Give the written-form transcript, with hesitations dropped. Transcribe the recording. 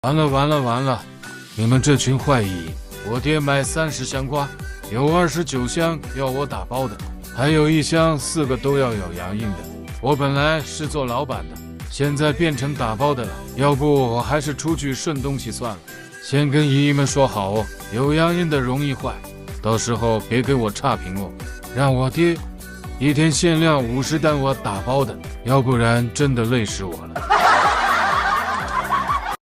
完了！你们这群坏蚁！我爹买30箱瓜，有29箱要我打包的，还有1箱4个都要有洋印的。我本来是做老板的，现在变成打包的了。要不我还是出去顺东西算了。先跟姨姨们说好哦，有洋印的容易坏，到时候别给我差评哦。让我爹1天限量50单我打包的，要不然真的累死我了。